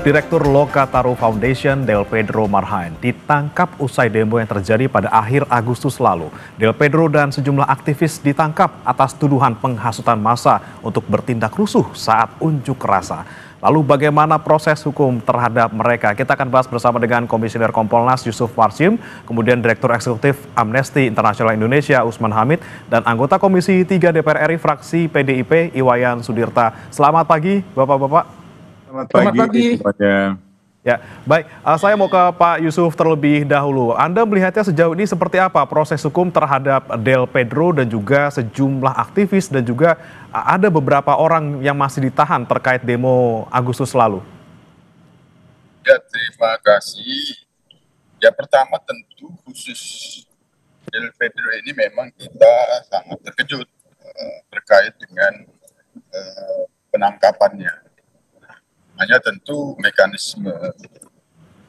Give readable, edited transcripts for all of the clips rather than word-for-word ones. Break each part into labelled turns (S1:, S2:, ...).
S1: Direktur Lokataru Foundation, Del Pedro Marhain, ditangkap usai demo yang terjadi pada akhir Agustus lalu. Del Pedro dan sejumlah aktivis ditangkap atas tuduhan penghasutan massa untuk bertindak rusuh saat unjuk rasa. Lalu bagaimana proses hukum terhadap mereka? Kita akan bahas bersama dengan Komisioner Kompolnas Yusuf Warsim, kemudian Direktur Eksekutif Amnesty International Indonesia Usman Hamid, dan anggota Komisi 3 DPR RI fraksi PDIP Iwayan Sudirta. Selamat pagi Bapak-Bapak.
S2: Selamat pagi semuanya.
S1: Ya, baik. Saya mau ke Pak Yusuf terlebih dahulu. Anda melihatnya sejauh ini seperti apa proses hukum terhadap Del Pedro dan juga sejumlah aktivis dan juga ada beberapa orang yang masih ditahan terkait demo Agustus lalu?
S2: Ya, terima kasih. Ya, pertama tentu khusus Del Pedro ini memang kita sangat terkejut terkait dengan penangkapannya. Hanya tentu mekanisme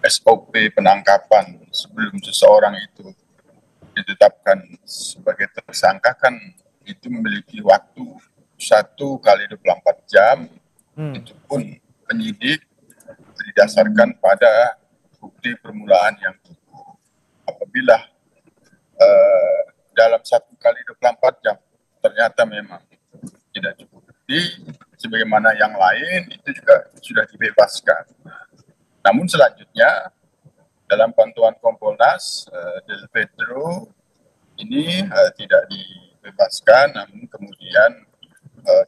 S2: SOP penangkapan sebelum seseorang itu ditetapkan sebagai tersangka kan itu memiliki waktu 1 kali 24 jam. Itu pun penyidik didasarkan pada bukti permulaan yang cukup. Apabila dalam 1 kali 24 jam ternyata memang tidak cukup bukti, sebagaimana yang lain itu juga sudah dibebaskan. Namun selanjutnya dalam pantauan Kompolnas, Del Pedro ini tidak dibebaskan, namun kemudian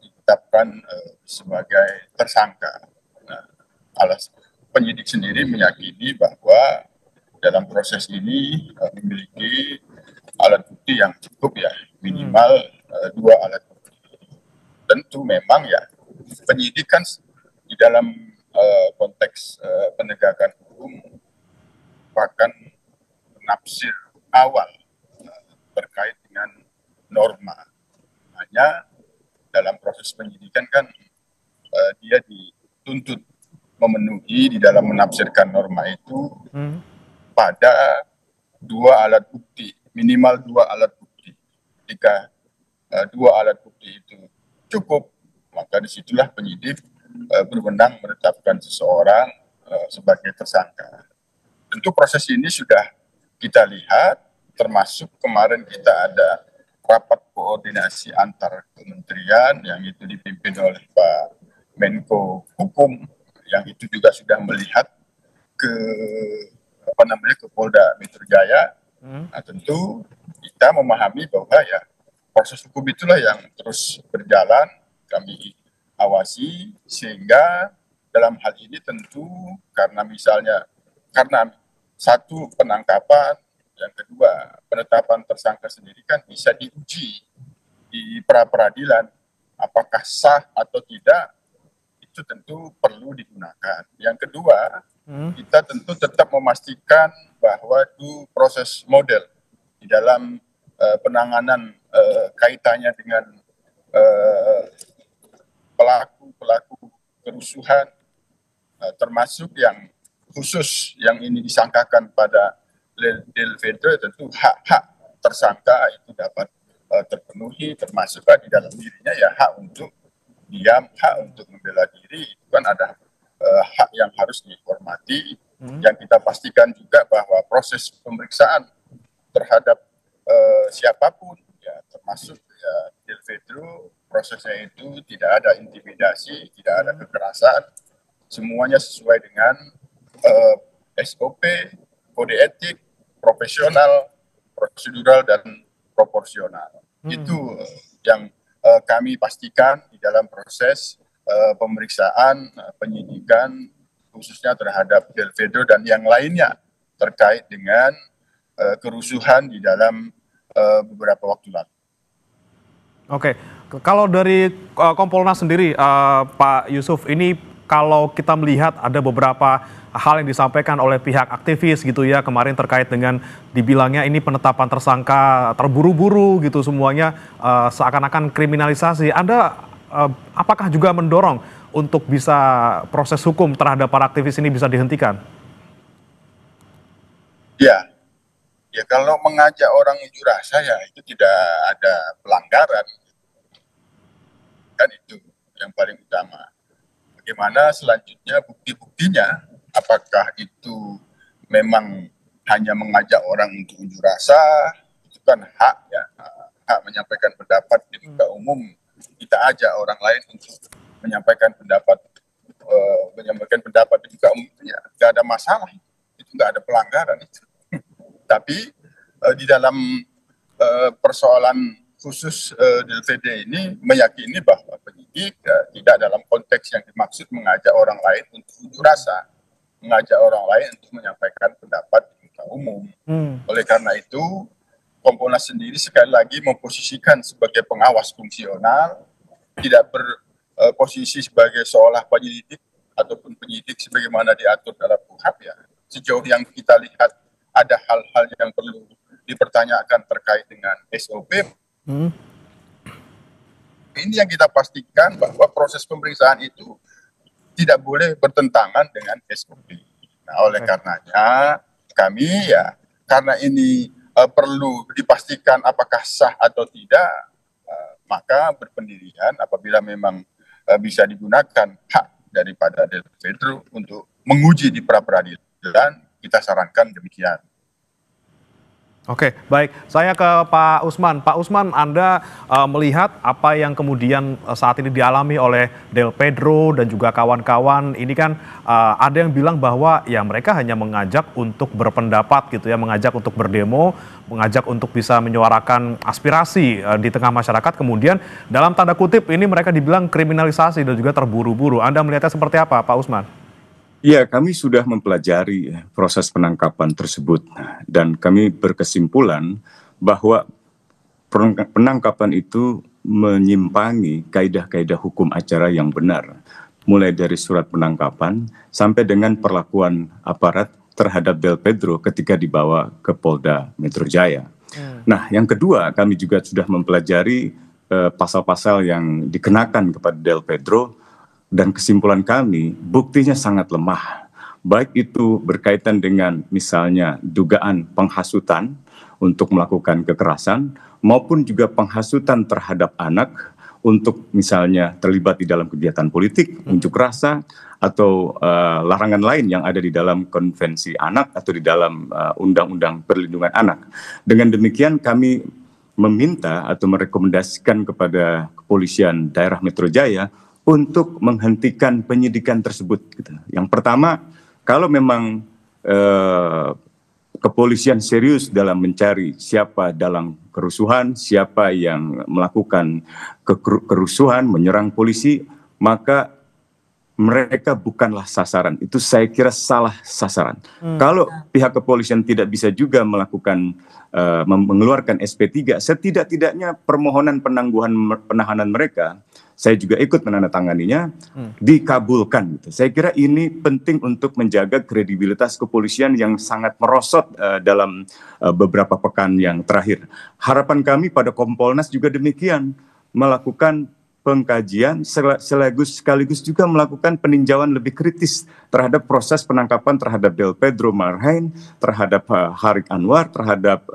S2: ditetapkan sebagai tersangka. Nah, penyidik sendiri meyakini bahwa dalam proses ini memiliki alat bukti yang cukup ya, minimal 2 alat bukti. Tentu memang ya penyidik kan di dalam konteks penegakan hukum merupakan penafsir awal terkait dengan norma. Hanya dalam proses penyidikan kan dia dituntut memenuhi di dalam menafsirkan norma itu pada 2 alat bukti, minimal 2 alat bukti. Jika 2 alat bukti itu cukup, maka disitulah penyidik berwenang menetapkan seseorang sebagai tersangka. Tentu proses ini sudah kita lihat, termasuk kemarin kita ada rapat koordinasi antar kementerian yang itu dipimpin oleh Pak Menko Hukum, yang itu juga sudah melihat ke Polda Metro Jaya. Nah, tentu kita memahami bahwa ya proses hukum itulah yang terus berjalan, kami awasi, sehingga dalam hal ini tentu karena satu penangkapan, yang kedua penetapan tersangka sendiri kan bisa diuji di pra-peradilan, apakah sah atau tidak, itu tentu perlu digunakan. Yang kedua, kita tentu tetap memastikan bahwa itu proses model di dalam penanganan kaitannya dengan pelaku kerusuhan, termasuk yang khusus yang ini disangkakan pada Del Pedro, tentu hak-hak tersangka itu dapat terpenuhi, termasuk di dalam dirinya ya hak untuk diam, hak untuk membela diri, itu kan ada hak yang harus dihormati. Yang kita pastikan juga bahwa proses pemeriksaan terhadap siapapun, ya termasuk ya Del Pedro, prosesnya itu tidak ada intimidasi, tidak ada kekerasan, semuanya sesuai dengan SOP, kode etik, profesional, prosedural, dan proporsional. Itu yang kami pastikan di dalam proses pemeriksaan, penyidikan, khususnya terhadap Del Pedro dan yang lainnya terkait dengan kerusuhan di dalam beberapa waktu lalu.
S1: Oke, kalau dari Kompolnas sendiri, Pak Yusuf, ini kalau kita melihat ada beberapa hal yang disampaikan oleh pihak aktivis gitu ya kemarin terkait dengan dibilangnya ini penetapan tersangka terburu-buru gitu semuanya seakan-akan kriminalisasi. Anda apakah juga mendorong untuk bisa proses hukum terhadap para aktivis ini bisa dihentikan?
S2: Ya kalau mengajak orang unjuk rasa ya itu tidak ada pelanggaran, kan itu yang paling utama. bagaimana selanjutnya bukti-buktinya, apakah itu memang hanya mengajak orang untuk unjuk rasa, itu kan hak ya, hak menyampaikan pendapat di muka umum. Kita ajak orang lain untuk menyampaikan pendapat di muka umum, ya nggak ada masalah, itu nggak ada pelanggaran itu. Tapi di dalam persoalan khusus DLPD ini meyakini bahwa penyidik tidak dalam konteks yang dimaksud mengajak orang lain untuk unjuk rasa, mengajak orang lain untuk menyampaikan pendapat di muka umum. Oleh karena itu, Kompolnas sendiri sekali lagi memposisikan sebagai pengawas fungsional, tidak berposisi sebagai seolah penyelidik ataupun penyidik sebagaimana diatur dalam KUHP ya. Sejauh yang kita lihat ada hal-hal yang perlu dipertanyakan terkait dengan SOP. Ini yang kita pastikan bahwa proses pemeriksaan itu tidak boleh bertentangan dengan SOP. Nah, oleh karenanya kami ya, karena ini perlu dipastikan apakah sah atau tidak, maka berpendirian apabila memang bisa digunakan hak daripada Delpedro untuk menguji di pra-peradilan, kita sarankan demikian.
S1: Oke, baik. Saya ke Pak Usman. Pak Usman, Anda melihat apa yang kemudian saat ini dialami oleh Delpedro dan juga kawan-kawan. Ini kan ada yang bilang bahwa ya mereka hanya mengajak untuk berpendapat gitu ya, mengajak untuk berdemo, mengajak untuk bisa menyuarakan aspirasi di tengah masyarakat. Kemudian dalam tanda kutip ini mereka dibilang kriminalisasi dan juga terburu-buru. Anda melihatnya seperti apa, Pak Usman?
S3: Ya, kami sudah mempelajari proses penangkapan tersebut dan kami berkesimpulan bahwa penangkapan itu menyimpangi kaidah-kaidah hukum acara yang benar, mulai dari surat penangkapan sampai dengan perlakuan aparat terhadap Delpedro ketika dibawa ke Polda Metro Jaya. Nah, yang kedua, kami juga sudah mempelajari pasal-pasal yang dikenakan kepada Delpedro. Dan kesimpulan kami, buktinya sangat lemah. Baik itu berkaitan dengan misalnya dugaan penghasutan untuk melakukan kekerasan, maupun juga penghasutan terhadap anak untuk misalnya terlibat di dalam kegiatan politik, unjuk rasa, atau larangan lain yang ada di dalam konvensi anak atau di dalam Undang-Undang Perlindungan Anak. Dengan demikian kami meminta atau merekomendasikan kepada Kepolisian Daerah Metro Jaya untuk menghentikan penyidikan tersebut. Gitu. Yang pertama, kalau memang kepolisian serius dalam mencari siapa dalam kerusuhan, siapa yang melakukan kerusuhan, menyerang polisi, maka mereka bukanlah sasaran. Itu saya kira salah sasaran. Kalau pihak kepolisian tidak bisa juga melakukan mengeluarkan SP3, setidak-tidaknya permohonan penahanan mereka, saya juga ikut menandatanganinya, dikabulkan. Gitu. Saya kira ini penting untuk menjaga kredibilitas kepolisian yang sangat merosot dalam beberapa pekan yang terakhir. Harapan kami pada Kompolnas juga demikian, melakukan pengkajian sekaligus juga melakukan peninjauan lebih kritis terhadap proses penangkapan terhadap Delpedro Marhain, terhadap Harik Anwar, terhadap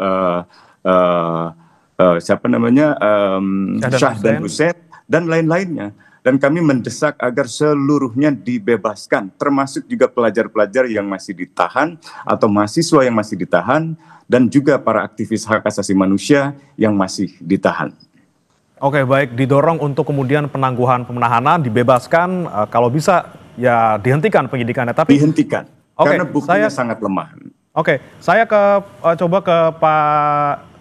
S3: Syahdan Hussein, dan lain-lainnya. Dan kami mendesak agar seluruhnya dibebaskan, termasuk juga pelajar-pelajar yang masih ditahan atau mahasiswa yang masih ditahan, dan juga para aktivis hak asasi manusia yang masih ditahan.
S1: Oke, baik, didorong untuk kemudian penangguhan penahanan, dibebaskan, kalau bisa ya dihentikan penyidikannya. Tapi
S3: dihentikan, karena buktinya sangat lemah.
S1: Oke, saya coba ke Pak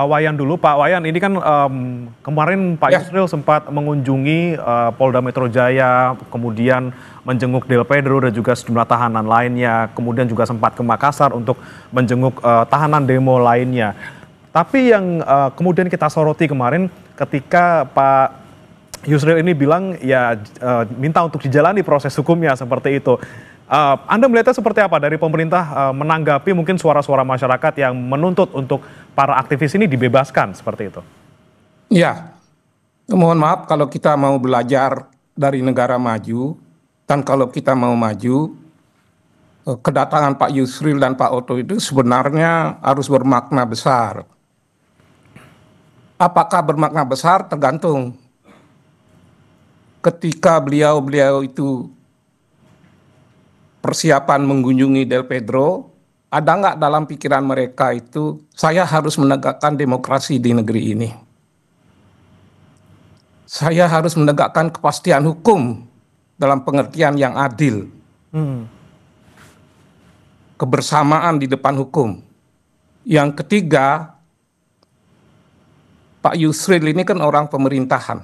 S1: Wayan dulu. Pak Wayan, ini kan kemarin Pak Yusril sempat mengunjungi Polda Metro Jaya, kemudian menjenguk Delpedro dan juga sejumlah tahanan lainnya, kemudian juga sempat ke Makassar untuk menjenguk tahanan demo lainnya. Tapi yang kemudian kita soroti kemarin ketika Pak Yusril ini bilang ya minta untuk dijalani proses hukumnya seperti itu. Anda melihatnya seperti apa dari pemerintah menanggapi mungkin suara-suara masyarakat yang menuntut untuk para aktivis ini dibebaskan seperti itu?
S4: Ya, mohon maaf kalau kita mau belajar dari negara maju, dan kalau kita mau maju, kedatangan Pak Yusril dan Pak Otto itu sebenarnya harus bermakna besar. Apakah bermakna besar tergantung ketika beliau itu persiapan mengunjungi Del Pedro, ada nggak dalam pikiran mereka itu, saya harus menegakkan demokrasi di negeri ini. Saya harus menegakkan kepastian hukum dalam pengertian yang adil. Kebersamaan di depan hukum. Yang ketiga, Pak Yusril ini kan orang pemerintahan.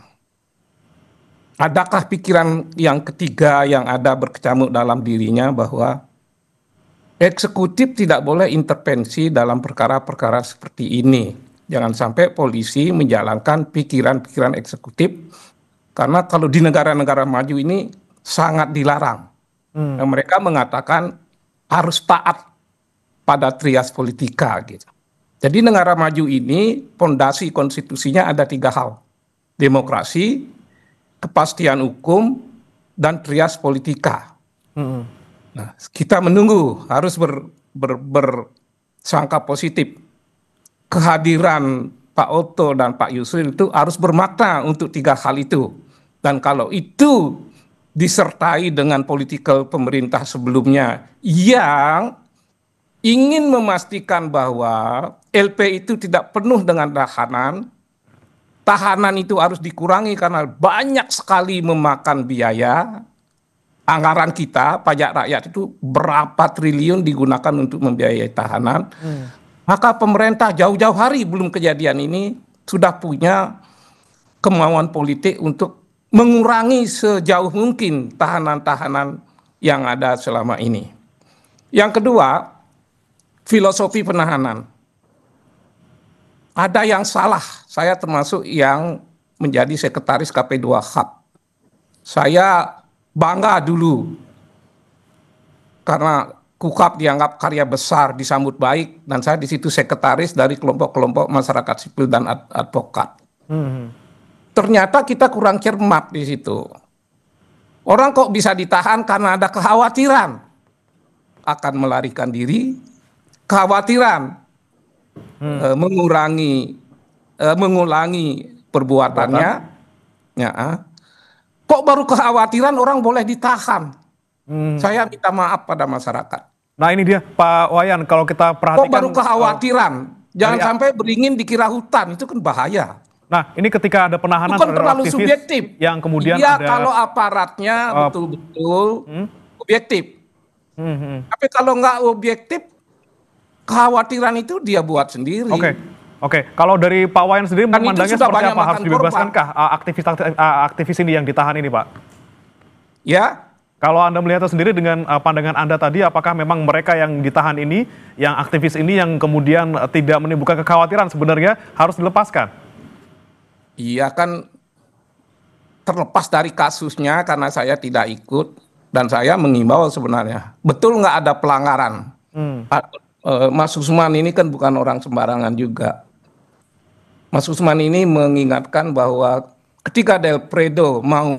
S4: Adakah pikiran yang ketiga yang ada berkecamuk dalam dirinya bahwa eksekutif tidak boleh intervensi dalam perkara-perkara seperti ini. Jangan sampai polisi menjalankan pikiran-pikiran eksekutif, karena kalau di negara-negara maju ini sangat dilarang. Dan mereka mengatakan harus taat pada trias politika gitu. Jadi negara maju ini pondasi konstitusinya ada 3 hal. Demokrasi, kepastian hukum, dan trias politika. Nah, kita menunggu, harus bersangka positif. Kehadiran Pak Otto dan Pak Yusril itu harus bermakna untuk 3 hal itu. Dan kalau itu disertai dengan political pemerintah sebelumnya yang ingin memastikan bahwa LP itu tidak penuh dengan tahanan itu harus dikurangi karena banyak sekali memakan biaya. Anggaran kita, pajak rakyat itu berapa triliun digunakan untuk membiayai tahanan. Maka pemerintah jauh-jauh hari belum kejadian ini sudah punya kemauan politik untuk mengurangi sejauh mungkin tahanan-tahanan yang ada selama ini. Yang kedua, filosofi penahanan. Ada yang salah, saya termasuk yang menjadi sekretaris KP2 HAP. Saya bangga dulu karena KUHAP dianggap karya besar, disambut baik, dan saya di situ sekretaris dari kelompok-kelompok masyarakat sipil dan advokat. Ternyata kita kurang cermat di situ. Orang kok bisa ditahan karena ada kekhawatiran akan melarikan diri, kekhawatiran mengulangi perbuatannya. Ya, kok baru kekhawatiran orang boleh ditahan? Saya minta maaf pada masyarakat.
S1: Nah ini dia Pak Wayan, kalau kita perhatikan.
S4: Kok baru kekhawatiran? Jangan sampai beringin dikira hutan, itu kan bahaya.
S1: Nah ini ketika ada penahanan
S4: terlalu aktivis subjektif.
S1: Yang kemudian
S4: ya,
S1: ada.
S4: Kalau aparatnya betul-betul objektif. Tapi kalau nggak objektif, kekhawatiran itu dia buat sendiri.
S1: Oke. Kalau dari Pak Wayan sendiri memandangnya seperti apa? Harus dibebaskankah aktivis ini yang ditahan ini, Pak?
S4: Ya.
S1: Kalau Anda melihatnya sendiri dengan pandangan Anda tadi, apakah memang mereka yang ditahan ini, yang aktivis ini yang kemudian tidak menimbulkan kekhawatiran sebenarnya harus dilepaskan?
S4: Iya kan, terlepas dari kasusnya karena saya tidak ikut dan saya mengimbau sebenarnya. Betul nggak ada pelanggaran? Mas Usman ini kan bukan orang sembarangan juga. Mas Usman ini mengingatkan bahwa ketika Del Pedro mau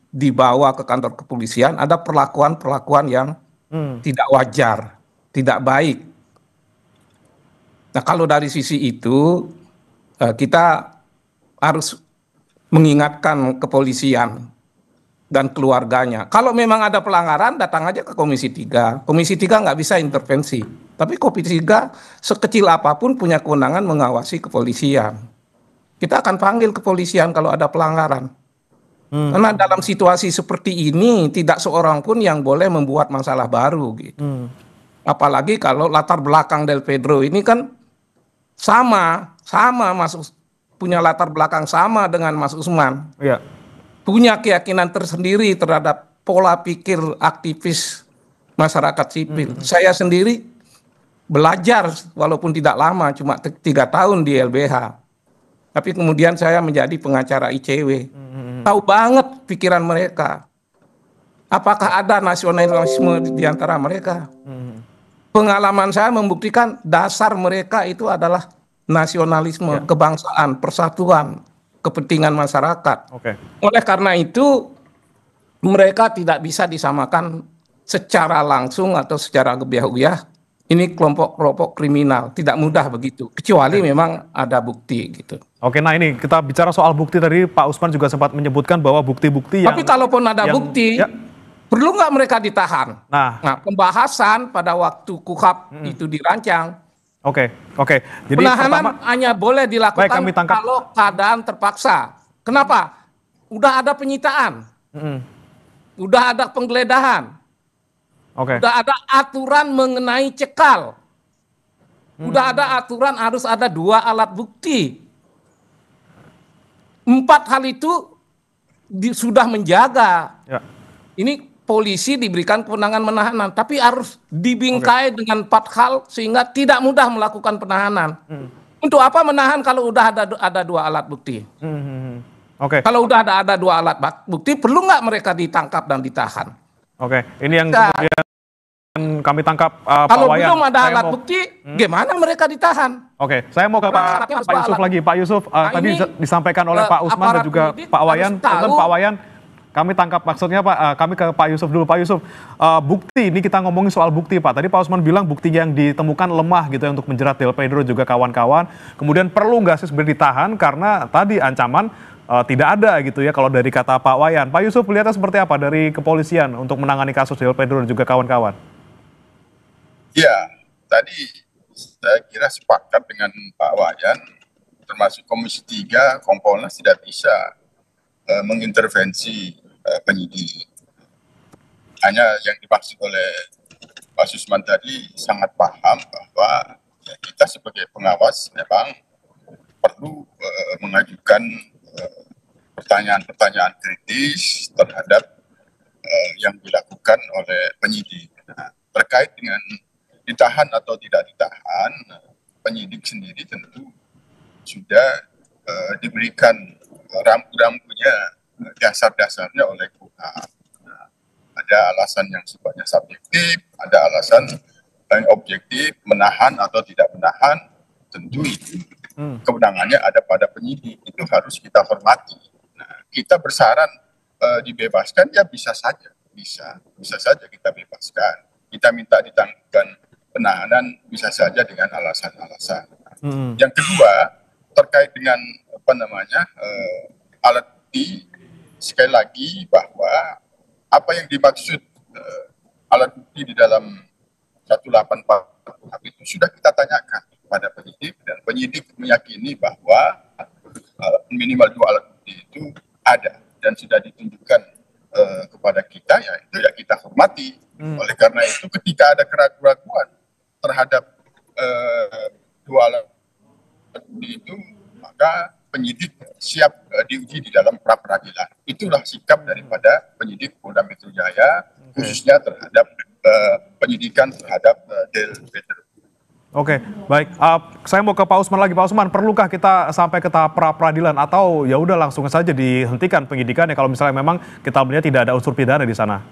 S4: dibawa ke kantor kepolisian, ada perlakuan-perlakuan yang tidak wajar, tidak baik. Nah kalau dari sisi itu, kita harus mengingatkan kepolisian dan keluarganya. Kalau memang ada pelanggaran, datang aja ke Komisi 3. Komisi 3 nggak bisa intervensi. Tapi Komisi 3 sekecil apapun punya kewenangan mengawasi kepolisian. Kita akan panggil kepolisian kalau ada pelanggaran. Karena dalam situasi seperti ini tidak seorang pun yang boleh membuat masalah baru gitu. Apalagi kalau latar belakang Del Pedro ini kan sama punya latar belakang sama dengan Mas Usman.
S1: Iya.
S4: Punya keyakinan tersendiri terhadap pola pikir aktivis masyarakat sipil. Saya sendiri belajar walaupun tidak lama, cuma 3 tahun di LBH. Tapi kemudian saya menjadi pengacara ICW. Tahu banget pikiran mereka. Apakah ada nasionalisme di antara mereka? Pengalaman saya membuktikan dasar mereka itu adalah nasionalisme, kebangsaan, persatuan, kepentingan masyarakat. Oleh karena itu, mereka tidak bisa disamakan secara langsung atau secara gebiah-gebiah ini kelompok-kelompok kriminal, tidak mudah begitu, kecuali memang ada bukti gitu.
S1: Oke, nah ini kita bicara soal bukti tadi Pak Usman juga sempat menyebutkan bahwa bukti-bukti yang...
S4: Tapi kalaupun ada bukti,
S1: ya.
S4: Perlu nggak mereka ditahan?
S1: Nah,
S4: pembahasan pada waktu KUHP itu dirancang.
S1: Oke. Jadi
S4: penahanan hanya boleh dilakukan kalau keadaan terpaksa. Kenapa? Udah ada penyitaan, udah ada penggeledahan, udah ada aturan mengenai cekal, udah ada aturan harus ada 2 alat bukti. 4 hal itu sudah menjaga. Ya. Ini polisi diberikan kewenangan menahanan, tapi harus dibingkai dengan 4 hal sehingga tidak mudah melakukan penahanan. Untuk apa menahan kalau udah ada 2 alat bukti? Kalau udah ada 2 alat bukti, perlu nggak mereka ditangkap dan ditahan?
S1: Ini yang kemudian kami tangkap Pak
S4: kalau
S1: Wayan.
S4: Belum ada alat bukti, gimana mereka ditahan?
S1: Saya mau ke Pak Yusuf lagi. Pak Yusuf, tadi disampaikan oleh Pak Usman dan juga Pak Wayan. Pak Wayan, kami tangkap maksudnya Pak, kami ke Pak Yusuf dulu. Pak Yusuf, bukti, ini kita ngomongin soal bukti Pak. Tadi Pak Usman bilang bukti yang ditemukan lemah gitu ya untuk menjerat Del Pedro juga kawan-kawan. Kemudian perlu nggak sih sebenarnya ditahan karena tadi ancaman tidak ada gitu ya kalau dari kata Pak Wayan. Pak Yusuf melihatnya seperti apa dari kepolisian untuk menangani kasus Del Pedro dan juga kawan-kawan?
S2: Ya, tadi saya kira sepakat dengan Pak Wayan, termasuk Komisi 3, Kompolnas tidak bisa mengintervensi penyidik. Hanya yang dimaksud oleh Pak Susman tadi sangat paham bahwa ya, kita sebagai pengawas memang perlu mengajukan pertanyaan-pertanyaan kritis terhadap yang dilakukan oleh penyidik. Nah, terkait dengan ditahan atau tidak ditahan, penyidik sendiri tentu sudah diberikan rambu-rambunya, dasar-dasarnya oleh KUHP. Nah, ada alasan yang sifatnya subjektif, ada alasan yang objektif, menahan atau tidak menahan, tentu itu kewenangannya ada pada penyidik, itu harus kita hormati. Nah, kita bersaran dibebaskan, ya bisa saja, bisa saja kita bebaskan. Kita minta ditangguhkan penahanan, bisa saja dengan alasan-alasan. Yang kedua, terkait dengan alat bukti, sekali lagi bahwa apa yang dimaksud alat bukti di dalam 184 KUHP itu sudah kita tanyakan pada penyidik, dan penyidik meyakini bahwa minimal 2 alat bukti itu ada dan sudah ditunjukkan kepada kita, ya itu ya kita hormati. Oleh karena itu ketika ada keraguan terhadap 2 alat bukti itu, maka penyidik siap diuji di dalam pra peradilan. Itulah sikap daripada penyidik Polda Metro Jaya, khususnya terhadap penyidikan terhadap Del Pedro.
S1: Baik. Saya mau ke Pak Usman lagi. Pak Usman, perlukah kita sampai ke tahap pra peradilan atau ya udah langsung saja dihentikan penyidikannya kalau misalnya memang kita melihat tidak ada unsur pidana di sana?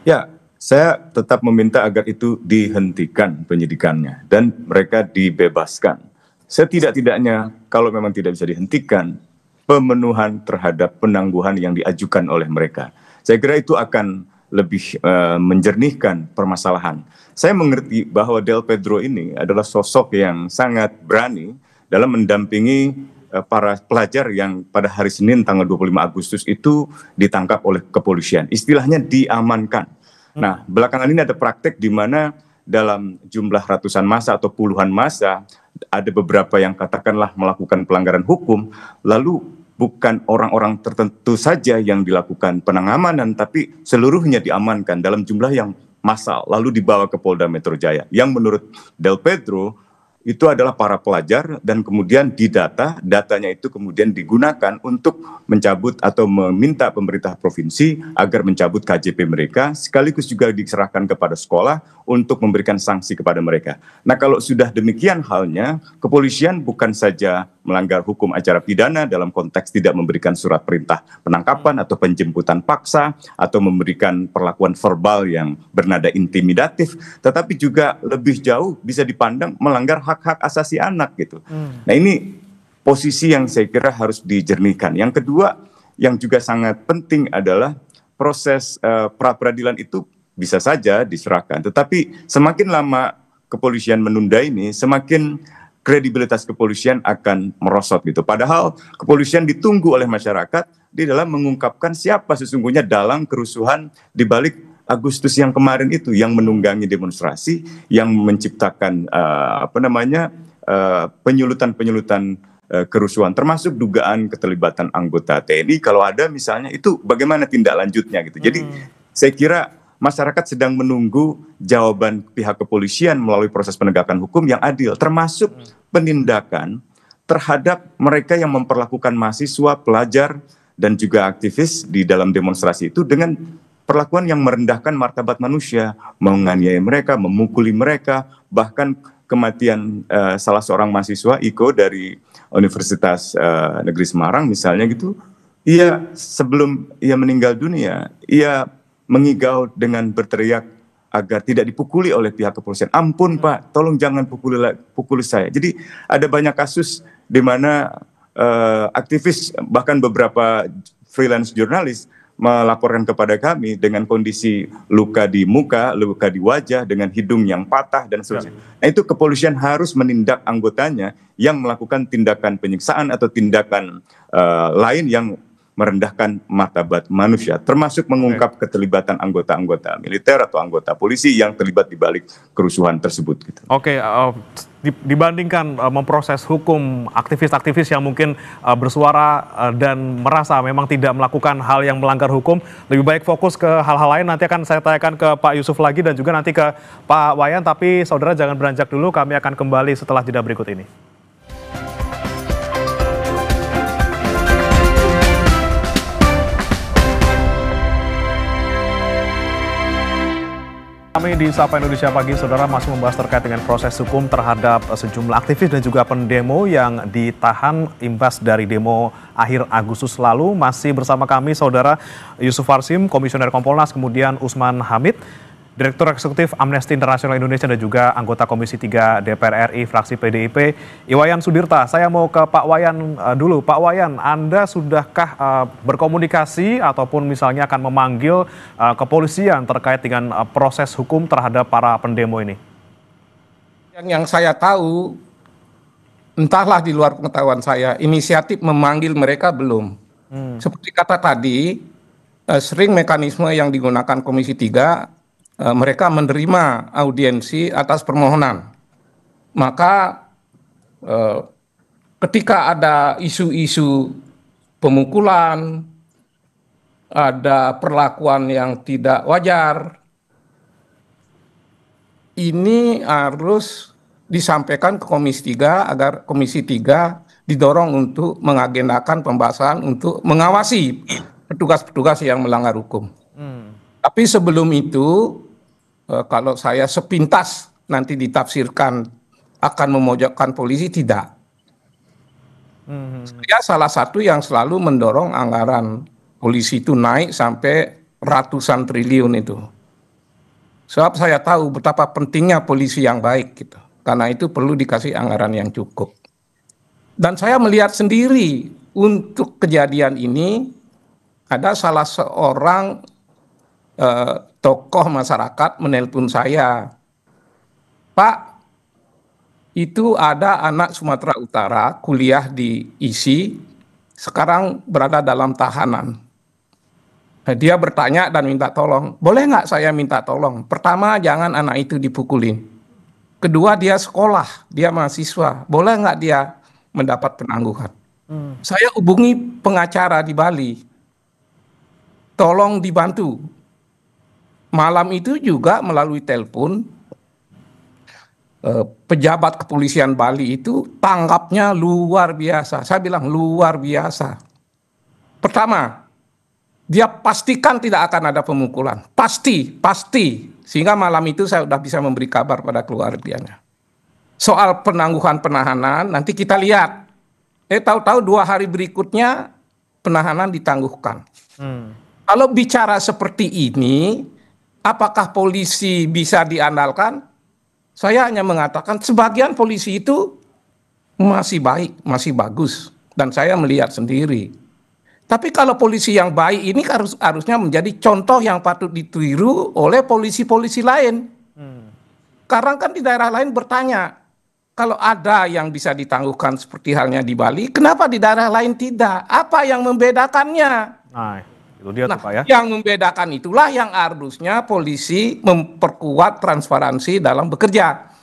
S3: Ya, saya tetap meminta agar itu dihentikan penyidikannya dan mereka dibebaskan. Setidak-tidaknya kalau memang tidak bisa dihentikan, pemenuhan terhadap penangguhan yang diajukan oleh mereka. Saya kira itu akan lebih menjernihkan permasalahan. Saya mengerti bahwa Del Pedro ini adalah sosok yang sangat berani dalam mendampingi para pelajar yang pada hari Senin tanggal 25 Agustus itu ditangkap oleh kepolisian. Istilahnya diamankan. Nah, belakangan ini ada praktek di mana dalam jumlah ratusan massa atau puluhan massa, ada beberapa yang katakanlah melakukan pelanggaran hukum, lalu bukan orang-orang tertentu saja yang dilakukan pengamanan, tapi seluruhnya diamankan dalam jumlah yang massal, lalu dibawa ke Polda Metro Jaya. Yang menurut Del Pedro, itu adalah para pelajar dan kemudian datanya itu kemudian digunakan untuk mencabut atau meminta pemerintah provinsi agar mencabut KJP mereka, sekaligus juga diserahkan kepada sekolah untuk memberikan sanksi kepada mereka. Nah, kalau sudah demikian halnya, kepolisian bukan saja melanggar hukum acara pidana dalam konteks tidak memberikan surat perintah penangkapan atau penjemputan paksa atau memberikan perlakuan verbal yang bernada intimidatif, tetapi juga lebih jauh bisa dipandang melanggar hak-hak asasi anak gitu. Nah, ini posisi yang saya kira harus dijernihkan. Yang kedua, yang juga sangat penting adalah proses pra peradilan itu bisa saja diserahkan, tetapi semakin lama kepolisian menunda ini, semakin kredibilitas kepolisian akan merosot gitu. Padahal kepolisian ditunggu oleh masyarakat di dalam mengungkapkan siapa sesungguhnya dalang kerusuhan di balik Agustus yang kemarin itu, yang menunggangi demonstrasi, yang menciptakan penyulutan-penyulutan kerusuhan, termasuk dugaan keterlibatan anggota TNI. Kalau ada misalnya, itu bagaimana tindak lanjutnya gitu. Jadi saya kira masyarakat sedang menunggu jawaban pihak kepolisian melalui proses penegakan hukum yang adil, termasuk penindakan terhadap mereka yang memperlakukan mahasiswa, pelajar, dan juga aktivis di dalam demonstrasi itu dengan perlakuan yang merendahkan martabat manusia, menganiaya mereka, memukuli mereka, bahkan kematian salah seorang mahasiswa, Iko, dari Universitas Negeri Semarang misalnya gitu, sebelum ia meninggal dunia, ia mengigau dengan berteriak agar tidak dipukuli oleh pihak kepolisian. Ampun Pak, tolong jangan pukuli saya. Jadi ada banyak kasus di mana aktivis, bahkan beberapa freelance jurnalis melaporkan kepada kami dengan kondisi luka di muka, luka di wajah, dengan hidung yang patah dan seterusnya. Nah, itu kepolisian harus menindak anggotanya yang melakukan tindakan penyiksaan atau tindakan lain yang merendahkan martabat manusia, termasuk mengungkap keterlibatan anggota-anggota militer atau anggota polisi yang terlibat di balik kerusuhan tersebut. Gitu.
S1: Oke, dibandingkan memproses hukum aktivis-aktivis yang mungkin bersuara dan merasa memang tidak melakukan hal yang melanggar hukum, lebih baik fokus ke hal-hal lain. Nanti akan saya tanyakan ke Pak Yusuf lagi dan juga nanti ke Pak Wayan, tapi saudara jangan beranjak dulu, kami akan kembali setelah jeda berikut ini. Kami di Sapa Indonesia Pagi, saudara, masih membahas terkait dengan proses hukum terhadap sejumlah aktivis dan juga pendemo yang ditahan imbas dari demo akhir Agustus lalu. Masih bersama kami, saudara, Yusuf Warsim, Komisioner Kompolnas, kemudian Usman Hamid, Direktur Eksekutif Amnesty International Indonesia, dan juga anggota Komisi 3 DPR RI, fraksi PDIP, Iwayan Sudirta. Saya mau ke Pak Wayan dulu. Pak Wayan, Anda sudahkah berkomunikasi ataupun misalnya akan memanggil kepolisian terkait dengan proses hukum terhadap para pendemo ini?
S4: Yang saya tahu, entahlah di luar pengetahuan saya, inisiatif memanggil mereka belum. Seperti kata tadi, sering mekanisme yang digunakan Komisi 3, mereka menerima audiensi atas permohonan. Maka ketika ada isu-isu pemukulan, ada perlakuan yang tidak wajar, ini harus disampaikan ke Komisi 3 agar Komisi 3 didorong untuk mengagendakan pembahasan untuk mengawasi petugas-petugas yang melanggar hukum. Tapi sebelum itu, kalau saya sepintas nanti ditafsirkan akan memojokkan polisi, tidak. Saya salah satu yang selalu mendorong anggaran polisi itu naik sampai ratusan triliun itu. Sebab saya tahu betapa pentingnya polisi yang baik gitu. Karena itu perlu dikasih anggaran yang cukup. Dan saya melihat sendiri untuk kejadian ini ada salah seorang tokoh masyarakat menelpon saya, Pak, itu ada anak Sumatera Utara kuliah di ISI, sekarang berada dalam tahanan. Dia bertanya dan minta tolong, boleh nggak saya minta tolong? Pertama, jangan anak itu dipukulin. Kedua, dia sekolah, dia mahasiswa, boleh nggak dia mendapat penangguhan? Saya hubungi pengacara di Bali, tolong dibantu. Malam itu juga melalui telepon, pejabat kepolisian Bali itu tanggapnya luar biasa. Saya bilang luar biasa. Pertama, dia pastikan tidak akan ada pemukulan. Pasti. Sehingga malam itu saya sudah bisa memberi kabar pada keluarganya. Soal penangguhan penahanan, nanti kita lihat. Tahu-tahu 2 hari berikutnya penahanan ditangguhkan. Kalau bicara seperti ini, apakah polisi bisa diandalkan? Saya hanya mengatakan sebagian polisi itu masih baik, masih bagus. Dan saya melihat sendiri. Tapi kalau polisi yang baik ini harusnya menjadi contoh yang patut ditiru oleh polisi-polisi lain. sekarang kan di daerah lain bertanya, kalau ada yang bisa ditangguhkan seperti halnya di Bali, kenapa di daerah lain tidak? Apa yang membedakannya?
S1: Nah, itu dia tuh Pak ya.
S4: Yang membedakan itulah yang harusnya polisi memperkuat transparansi dalam bekerja.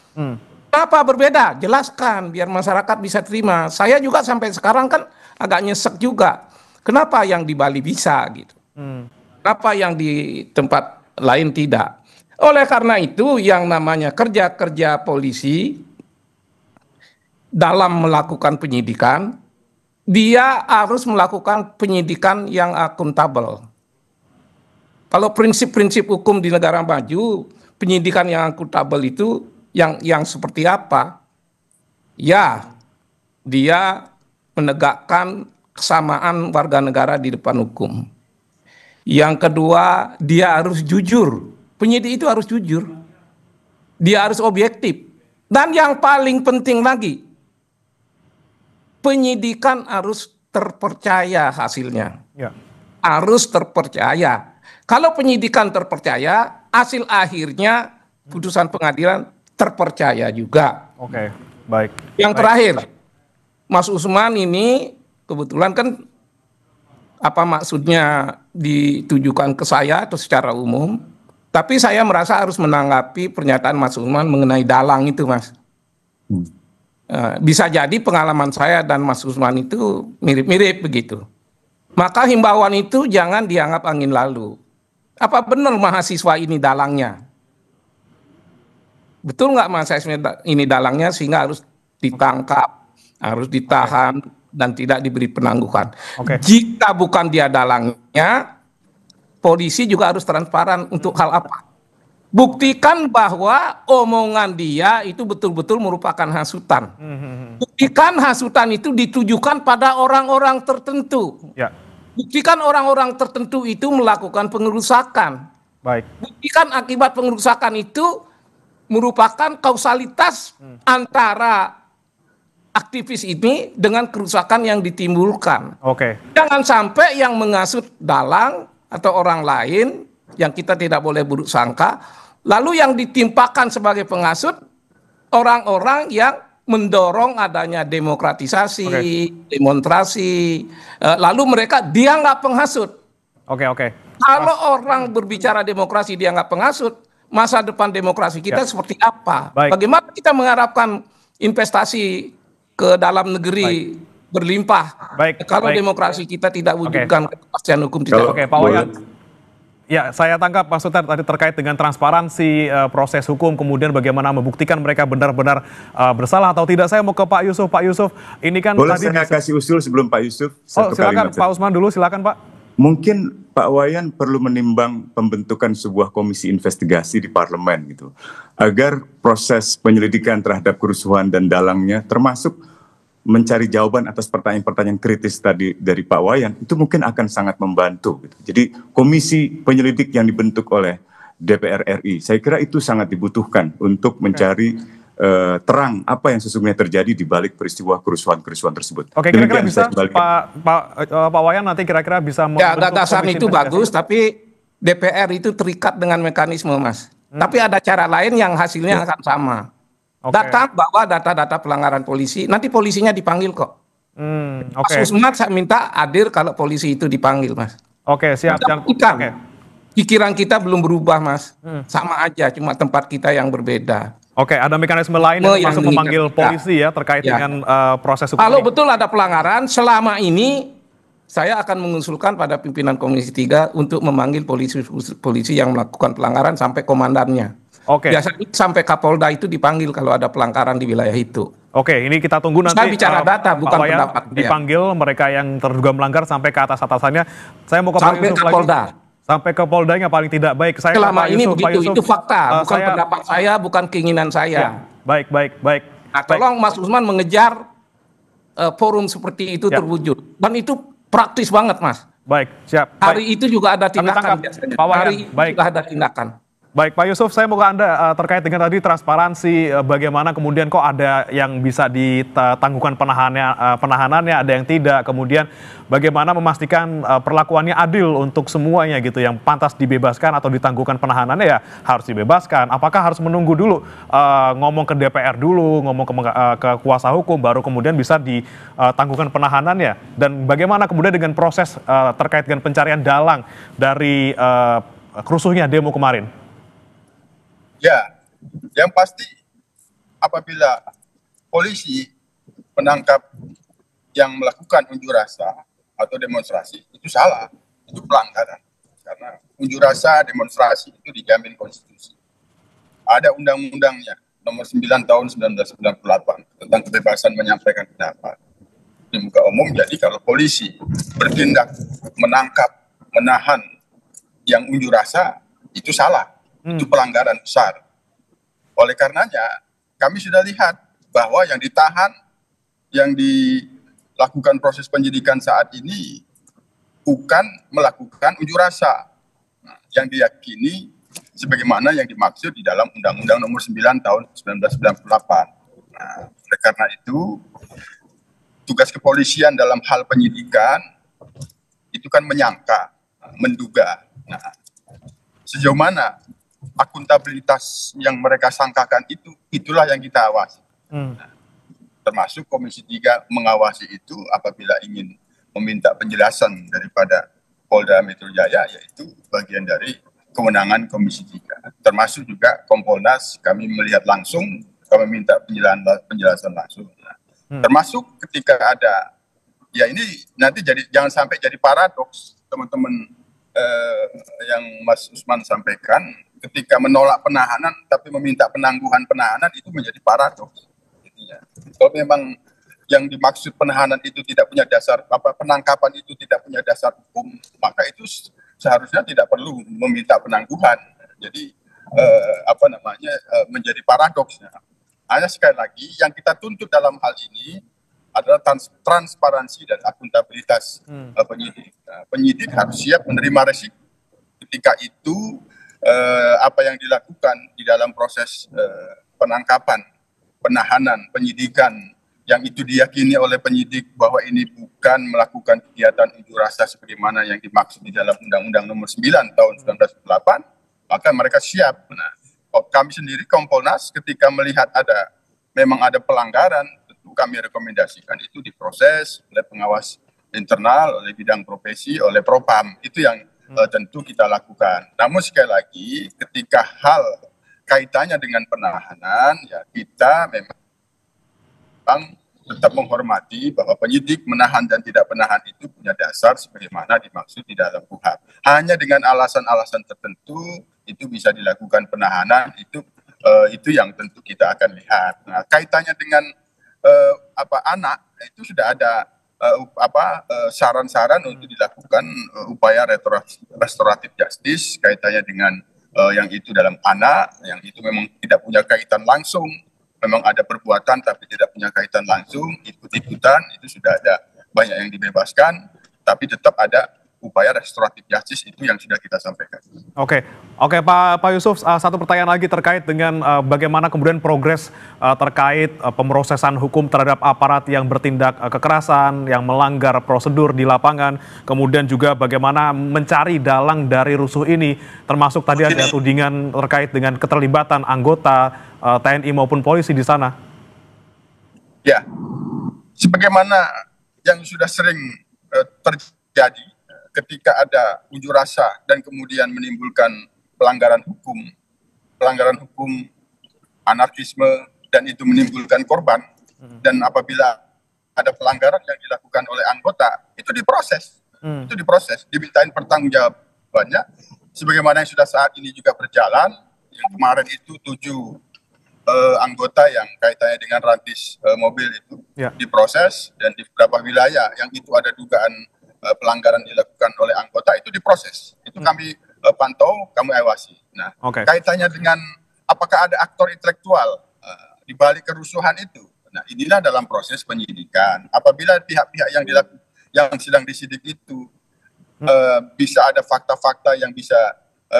S4: Kenapa berbeda? Jelaskan biar masyarakat bisa terima. Saya juga sampai sekarang kan agak nyesek juga. Kenapa yang di Bali bisa gitu? Kenapa yang di tempat lain tidak? Oleh karena itu yang namanya kerja-kerja polisi dalam melakukan penyidikan, dia harus melakukan penyidikan yang akuntabel. Kalau prinsip-prinsip hukum di negara maju, penyidikan yang akuntabel itu yang seperti apa? Ya, dia menegakkan kesamaan warga negara di depan hukum. Yang kedua, dia harus jujur. Penyidik itu harus jujur. Dia harus objektif. Dan yang paling penting lagi, penyidikan harus terpercaya hasilnya.
S1: Ya.
S4: Harus terpercaya. Kalau penyidikan terpercaya, hasil akhirnya putusan pengadilan terpercaya juga.
S1: Oke, baik.
S4: Yang terakhir, Mas Usman ini kebetulan kan apa maksudnya ditujukan ke saya atau secara umum, tapi saya merasa harus menanggapi pernyataan Mas Usman mengenai dalang itu, Mas. Bisa jadi pengalaman saya dan Mas Usman itu mirip-mirip begitu. Maka himbauan itu jangan dianggap angin lalu. Apa benar mahasiswa ini dalangnya? Betul nggak mahasiswa ini dalangnya sehingga harus ditangkap, harus ditahan, dan tidak diberi penangguhan. Jika bukan dia dalangnya, polisi juga harus transparan untuk hal apa? Buktikan bahwa omongan dia itu betul-betul merupakan hasutan. Buktikan hasutan itu ditujukan pada orang-orang tertentu.
S1: Ya.
S4: Buktikan orang-orang tertentu itu melakukan pengerusakan.
S1: Baik.
S4: Buktikan akibat pengerusakan itu merupakan kausalitas antara aktivis ini dengan kerusakan yang ditimbulkan.
S1: Oke.
S4: Jangan sampai yang menghasut dalang atau orang lain yang kita tidak boleh buruk sangka, lalu yang ditimpakan sebagai penghasut orang-orang yang mendorong adanya demokratisasi, demonstrasi, lalu mereka dianggap penghasut.
S1: Oke.
S4: Kalau orang berbicara demokrasi dianggap penghasut, masa depan demokrasi kita seperti apa?
S1: Baik.
S4: Bagaimana kita mengharapkan investasi ke dalam negeri berlimpah kalau demokrasi kita tidak wujudkan kepastian hukum tidak.
S1: Oke, Pak Wayan. Ya, saya tangkap Pak Sultan tadi terkait dengan transparansi proses hukum, kemudian bagaimana membuktikan mereka benar-benar bersalah atau tidak. Saya mau ke Pak Yusuf. Pak Yusuf, ini kan
S3: boleh
S1: tadi
S3: saya kasih usul sebelum Pak Yusuf?
S1: Silakan Pak Usman dulu, silakan Pak.
S3: Mungkin Pak Wayan perlu menimbang pembentukan sebuah komisi investigasi di parlemen gitu, agar proses penyelidikan terhadap kerusuhan dan dalangnya, termasuk mencari jawaban atas pertanyaan-pertanyaan kritis tadi dari Pak Wayan, itu mungkin akan sangat membantu. Gitu. Jadi komisi penyelidik yang dibentuk oleh DPR RI, saya kira itu sangat dibutuhkan untuk mencari terang apa yang sesungguhnya terjadi di balik peristiwa kerusuhan-kerusuhan tersebut.
S1: Oke, kira-kira bisa Pak Wayan nanti kira-kira bisa
S4: membentuk gagasan itu bagus, tapi DPR itu terikat dengan mekanisme, Mas. Tapi ada cara lain yang hasilnya akan sama. Data bahwa data-data pelanggaran polisi, nanti polisinya dipanggil kok. Mas Usman saya minta hadir kalau polisi itu dipanggil, Mas.
S1: Oke, siap.
S4: Pikiran kita belum berubah, Mas. Sama aja, cuma tempat kita yang berbeda.
S1: Oke, ada mekanisme lain yang masuk memanggil polisi ya terkait dengan proses hukum.
S4: Kalau betul ada pelanggaran, selama ini saya akan mengusulkan pada pimpinan Komisi 3 untuk memanggil polisi yang melakukan pelanggaran sampai komandannya. Biasanya sampai Kapolda itu dipanggil kalau ada pelanggaran di wilayah itu.
S1: Oke, ini kita tunggu nanti.
S4: Saya bicara data, bukan pendapat.
S1: Dipanggil mereka yang terduga melanggar sampai ke atas-atasannya. Saya mau ke Pak Yusuf
S4: Kapolda.
S1: lagi. Sampai ke Poldanya paling tidak baik. Saya
S4: selama ini
S1: Yusuf,
S4: begitu, itu fakta, bukan pendapat saya, bukan keinginan saya.
S1: Baik.
S4: Nah, tolong Mas Usman mengejar forum seperti itu terwujud. Dan itu praktis banget, Mas.
S1: Baik, siap.
S4: Hari itu juga ada tindakan.
S1: Pak Wayan,
S4: Hari itu juga ada tindakan.
S1: Baik, Pak Yusuf, saya mau ke Anda terkait dengan tadi transparansi, bagaimana kemudian kok ada yang bisa ditangguhkan penahanannya, ada yang tidak, kemudian bagaimana memastikan perlakuannya adil untuk semuanya gitu, yang pantas dibebaskan atau ditangguhkan penahanannya ya harus dibebaskan. Apakah harus menunggu dulu ngomong ke DPR dulu, ngomong ke kuasa hukum, baru kemudian bisa ditangguhkan penahanannya? Dan bagaimana kemudian dengan proses terkait dengan pencarian dalang dari kerusuhnya demo kemarin?
S2: Ya, yang pasti apabila polisi menangkap yang melakukan unjuk rasa atau demonstrasi, itu salah, itu pelanggaran. Karena unjuk rasa, demonstrasi itu dijamin konstitusi. Ada undang-undangnya, nomor 9 tahun 1998 tentang kebebasan menyampaikan pendapat di muka umum. Jadi kalau polisi bertindak menangkap, menahan yang unjuk rasa, itu salah. Itu pelanggaran besar. Oleh karenanya, kami sudah lihat bahwa yang ditahan, yang dilakukan proses penyidikan saat ini bukan melakukan unjuk rasa yang diyakini sebagaimana yang dimaksud di dalam Undang-Undang Nomor 9 Tahun 1998. Nah, oleh karena itu, tugas kepolisian dalam hal penyidikan itu kan menyangka, menduga. Nah, sejauh mana akuntabilitas yang mereka sangkakan itulah yang kita awasi. Nah, termasuk Komisi 3 mengawasi itu apabila ingin meminta penjelasan daripada Polda Metro Jaya, yaitu bagian dari kewenangan Komisi 3. Termasuk juga Kompolnas, kami melihat langsung, kami minta penjelasan langsung. Nah, termasuk ketika ada, ya ini nanti jangan sampai jadi paradoks, teman-teman yang Mas Usman sampaikan, ketika menolak penahanan tapi meminta penangguhan penahanan, itu menjadi paradoks. Kalau memang yang dimaksud penahanan itu tidak punya dasar, penangkapan itu tidak punya dasar hukum, maka itu seharusnya tidak perlu meminta penangguhan. Jadi menjadi paradoksnya. Hanya sekali lagi yang kita tuntut dalam hal ini adalah transparansi dan akuntabilitas penyidik. Penyidik harus siap menerima resiko ketika itu apa yang dilakukan di dalam proses penangkapan, penahanan, penyidikan yang itu diyakini oleh penyidik bahwa ini bukan melakukan kegiatan unjuk rasa sebagaimana yang dimaksud di dalam Undang-Undang Nomor 9 Tahun 1998, maka mereka siap. Nah, kami sendiri Kompolnas ketika melihat memang ada pelanggaran, tentu kami rekomendasikan itu diproses oleh pengawas internal, oleh bidang profesi, oleh Propam. Itu yang tentu kita lakukan. Namun sekali lagi ketika hal kaitannya dengan penahanan, ya kita memang tetap menghormati bahwa penyidik menahan dan tidak menahan itu punya dasar sebagaimana dimaksud di dalam KUHP. Hanya dengan alasan-alasan tertentu itu bisa dilakukan penahanan, itu yang tentu kita akan lihat. Nah, kaitannya dengan anak itu sudah ada saran-saran untuk dilakukan upaya restoratif justice kaitannya dengan yang itu dalam anak, yang itu memang tidak punya kaitan langsung, memang ada perbuatan tapi tidak punya kaitan langsung, ikut-ikutan, itu sudah ada banyak yang dibebaskan, tapi tetap ada upaya restoratif justice itu yang sudah kita sampaikan.
S1: Oke, Pak Yusuf, satu pertanyaan lagi terkait dengan bagaimana kemudian progres terkait pemrosesan hukum terhadap aparat yang bertindak kekerasan, yang melanggar prosedur di lapangan, kemudian juga bagaimana mencari dalang dari rusuh ini, termasuk tadi ada tudingan terkait dengan keterlibatan anggota TNI maupun polisi di sana.
S2: Ya, sebagaimana yang sudah sering terjadi ketika ada unjuk rasa dan kemudian menimbulkan pelanggaran hukum, anarkisme, dan itu menimbulkan korban. Dan apabila ada pelanggaran yang dilakukan oleh anggota, itu diproses, dimintain pertanggungjawabannya, sebagaimana yang sudah saat ini juga berjalan. Yang kemarin itu 7 anggota yang kaitannya dengan rantis mobil itu diproses, dan di beberapa wilayah yang itu ada dugaan pelanggaran dilakukan oleh anggota itu diproses. Itu kami pantau, kami awasi. Nah, kaitannya dengan apakah ada aktor intelektual di balik kerusuhan itu. Nah, inilah dalam proses penyidikan. Apabila pihak-pihak yang sedang disidik itu bisa ada fakta-fakta yang bisa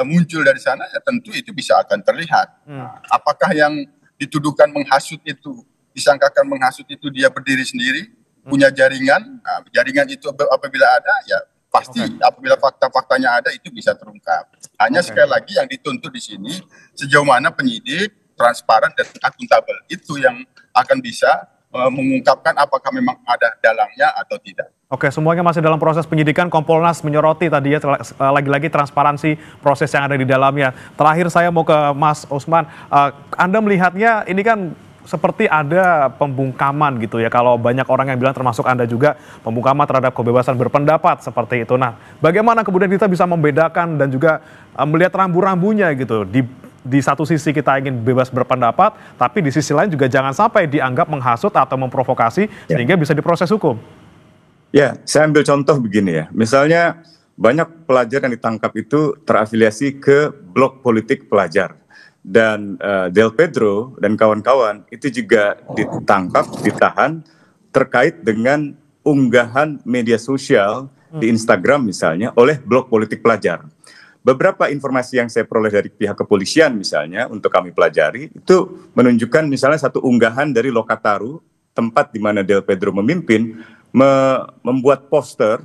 S2: muncul dari sana, ya tentu itu bisa akan terlihat. Apakah yang dituduhkan menghasut itu, disangkakan menghasut itu dia berdiri sendiri, punya jaringan, nah, jaringan itu apabila ada, ya pasti apabila fakta-faktanya ada itu bisa terungkap. Hanya sekali lagi yang dituntut di sini sejauh mana penyidik transparan dan akuntabel itu yang akan bisa mengungkapkan apakah memang ada dalangnya atau tidak.
S1: Oke, semuanya masih dalam proses penyidikan. Kompolnas menyoroti tadi ya lagi-lagi transparansi proses yang ada di dalamnya. Terakhir saya mau ke Mas Usman. Anda melihatnya ini kan seperti ada pembungkaman gitu ya. Kalau banyak orang yang bilang termasuk Anda juga pembungkaman terhadap kebebasan berpendapat seperti itu. Nah, bagaimana kemudian kita bisa membedakan dan juga melihat rambu-rambunya gitu di satu sisi kita ingin bebas berpendapat, tapi di sisi lain juga jangan sampai dianggap menghasut atau memprovokasi sehingga bisa diproses hukum.
S3: Ya, saya ambil contoh begini ya. Misalnya banyak pelajar yang ditangkap itu terafiliasi ke blok politik pelajar. Dan Del Pedro dan kawan-kawan itu juga ditangkap, ditahan terkait dengan unggahan media sosial di Instagram misalnya oleh blok politik pelajar. Beberapa informasi yang saya peroleh dari pihak kepolisian misalnya untuk kami pelajari itu menunjukkan misalnya satu unggahan dari Lokataru, tempat di mana Del Pedro memimpin, membuat poster,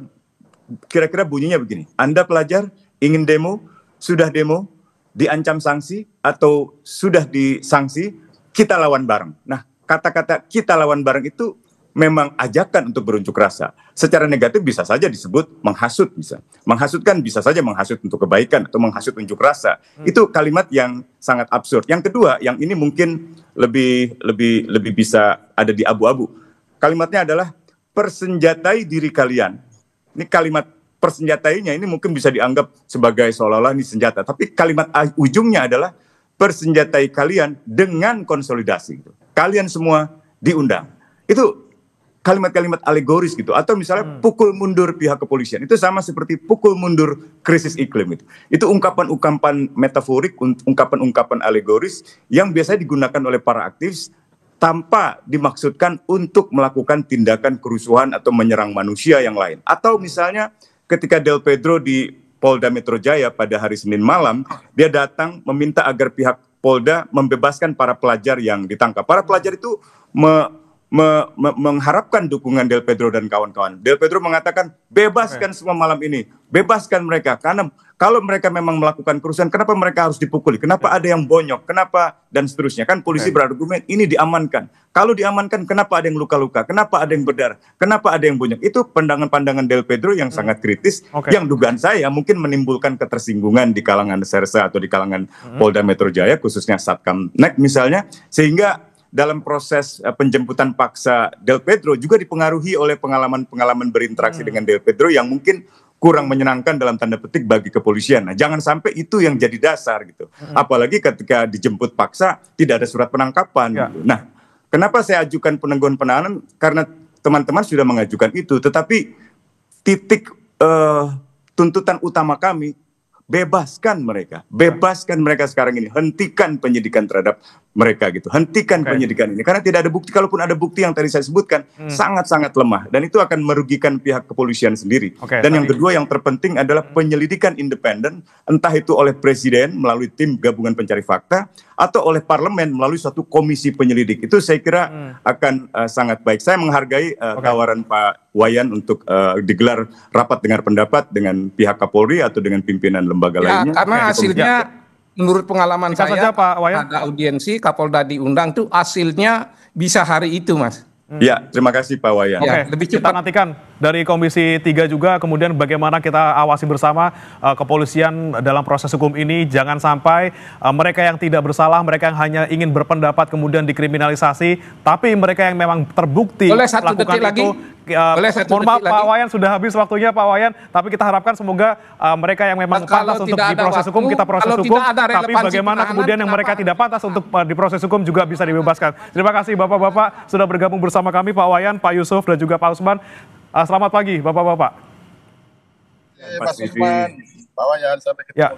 S3: kira-kira bunyinya begini, Anda pelajar ingin demo, sudah demo, diancam sanksi atau sudah disanksi, kita lawan bareng. Nah, kata-kata kita lawan bareng itu memang ajakan untuk berunjuk rasa. Secara negatif bisa saja disebut menghasut, bisa. Menghasutkan bisa saja menghasut untuk kebaikan atau menghasut unjuk rasa. Itu kalimat yang sangat absurd. Yang kedua, yang ini mungkin lebih bisa ada di abu-abu. Kalimatnya adalah persenjatai diri kalian. Ini kalimat persenjatainya ini mungkin bisa dianggap sebagai seolah-olah ini senjata. Tapi kalimat ujungnya adalah persenjatai kalian dengan konsolidasi. Kalian semua diundang. Itu kalimat-kalimat alegoris gitu, atau misalnya pukul mundur pihak kepolisian, itu sama seperti pukul mundur krisis iklim itu. Itu ungkapan-ungkapan metaforik, ungkapan-ungkapan alegoris yang biasanya digunakan oleh para aktivis tanpa dimaksudkan untuk melakukan tindakan kerusuhan atau menyerang manusia yang lain. Atau misalnya ketika Del Pedro di Polda Metro Jaya pada hari Senin malam, dia datang meminta agar pihak Polda membebaskan para pelajar yang ditangkap. Para pelajar itu mengharapkan dukungan Del Pedro dan kawan-kawan. Del Pedro mengatakan bebaskan semua malam ini, bebaskan mereka, karena kalau mereka memang melakukan kerusuhan, kenapa mereka harus dipukuli, kenapa ada yang bonyok, kenapa dan seterusnya. Kan polisi berargumen ini diamankan, kalau diamankan kenapa ada yang luka-luka, kenapa ada yang berdarah, kenapa ada yang bonyok. Itu pandangan-pandangan Del Pedro yang sangat kritis, yang dugaan saya mungkin menimbulkan ketersinggungan di kalangan Sersa atau di kalangan Polda Metro Jaya, khususnya Satkamnek misalnya, sehingga dalam proses penjemputan paksa Del Pedro juga dipengaruhi oleh pengalaman-pengalaman berinteraksi dengan Del Pedro yang mungkin kurang menyenangkan dalam tanda petik bagi kepolisian. Nah, jangan sampai itu yang jadi dasar gitu. Apalagi ketika dijemput paksa tidak ada surat penangkapan. Gitu. Nah, kenapa saya ajukan penangguhan penahanan? Karena teman-teman sudah mengajukan itu, tetapi titik tuntutan utama kami, bebaskan mereka sekarang ini, hentikan penyidikan terhadap mereka gitu, hentikan penyidikan ini, karena tidak ada bukti. Kalaupun ada bukti yang tadi saya sebutkan sangat-sangat lemah, dan itu akan merugikan pihak kepolisian sendiri. Dan yang kedua yang terpenting adalah penyelidikan independen, entah itu oleh presiden melalui tim gabungan pencari fakta atau oleh parlemen melalui suatu komisi penyelidik. Itu saya kira akan sangat baik. Saya menghargai tawaran Pak Wayan untuk digelar rapat dengar pendapat dengan pihak Kapolri atau dengan pimpinan lembaga lainnya.
S4: Karena hasilnya menurut pengalaman saya,
S1: Pak Wayan,
S4: ada audiensi, Kapolda diundang tuh hasilnya bisa hari itu, Mas.
S3: Ya, terima kasih Pak Wayan.
S1: Lebih cepat. Kita nantikan dari Komisi 3 juga, kemudian bagaimana kita awasi bersama kepolisian dalam proses hukum ini. Jangan sampai mereka yang tidak bersalah, mereka yang hanya ingin berpendapat kemudian dikriminalisasi, tapi mereka yang memang terbukti melakukan itu. Mohon maaf Pak Wayan, sudah habis waktunya Pak Wayan, tapi kita harapkan semoga mereka yang memang pantas untuk diproses hukum, kita proses hukum, tapi bagaimana kemudian yang mereka tidak pantas untuk diproses hukum juga bisa dibebaskan. Terima kasih Bapak-Bapak sudah bergabung bersama kami, Pak Wayan, Pak Yusuf, dan juga Pak Usman. Selamat pagi Bapak-Bapak.
S2: Pak Usman, Pak Wayan, sampai ketemu lagi.